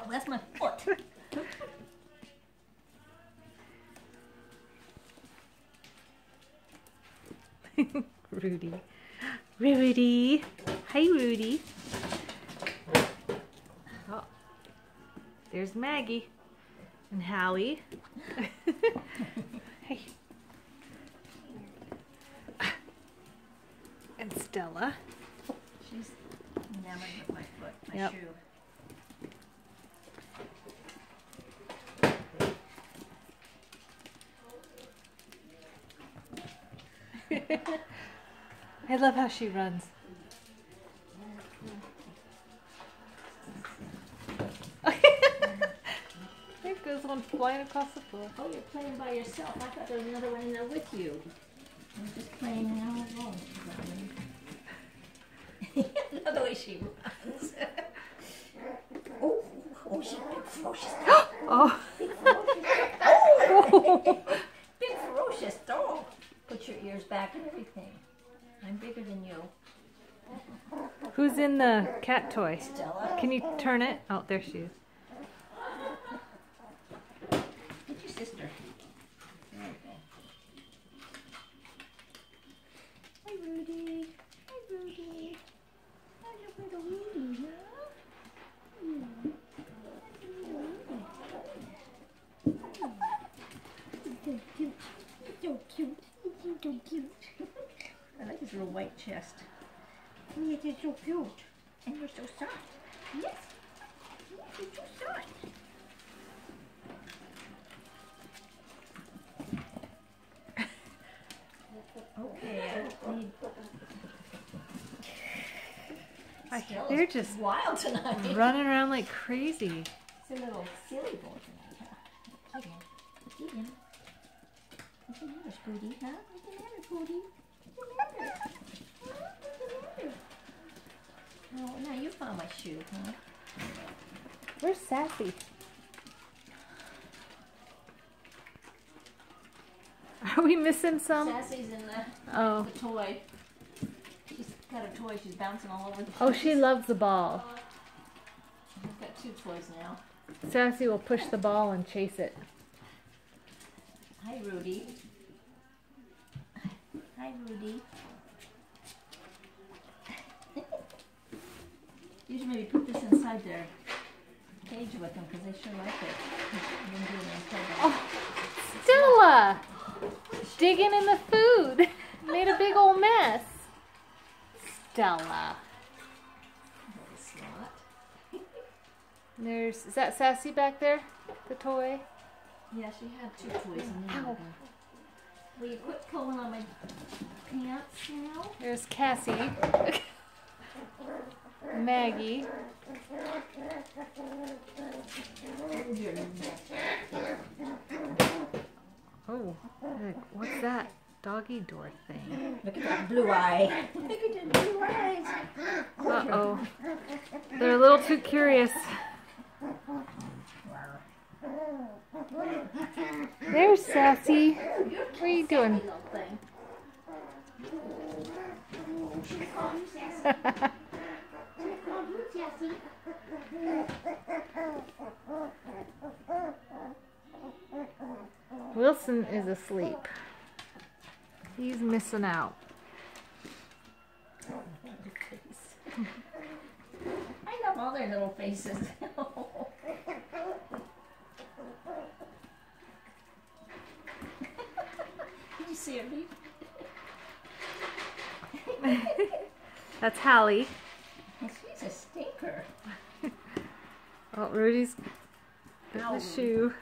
that's my foot. Rudy. Rudy. Hi, Rudy. Oh, there's Maggie and Hallie. Hey. And Stella. She's enamored with my foot, my Yep. shoe. I love how she runs. There goes one flying across the floor. Oh, you're playing by yourself. I thought there was another one in there with you. I'm just playing now alone. Love the way she runs. Oh, she's big ferocious. Oh. Big ferocious. Oh! Big ferocious dog. Put your ears back and everything. I'm bigger than you. Who's in the cat toy? Stella. Can you turn it? Oh, there she is. Get your sister. There we go. Hi, Rudy. Hi, Rudy. Hi, little Rudy, huh? So cute. So cute. So cute. I like his little white chest. Yes, you're so cute. And you're so soft. Yes. Yes, you're so soft. Okay, I need... They're just wild tonight. running around like crazy. It's a little silly boy tonight, huh? Look at him. What's the matter, Spooty, huh? What's the matter, Spooty? What's the matter? Huh? What's the matter? Oh, now you found my shoe, huh? Where's Sassy? Are we missing some? Sassy's in Oh. the toy. She's got a toy. She's bouncing all over the place. Oh, she loves the ball. I've got two toys now. Sassy will push the ball and chase it. Hi, Rudy. Hi, Rudy. You should maybe put this inside their cage with them because they sure like it. Oh, Stella! Digging in the food. Made a big old mess. Stella. Is that Sassy back there? The toy? Yeah, she had two toys. Ow. Will you quit pulling on my pants now? There's Cassie. Maggie. Oh, look, what's that doggy door thing? Look at that blue eye. Look at the blue eyes. Uh-oh. They're a little too curious. There's Sassy. What are you doing? Wilson is asleep. He's missing out. I love all their little faces. Did you see her leap? That's Hallie. She's a stinker. Oh, Rudy's got Ow. the shoe.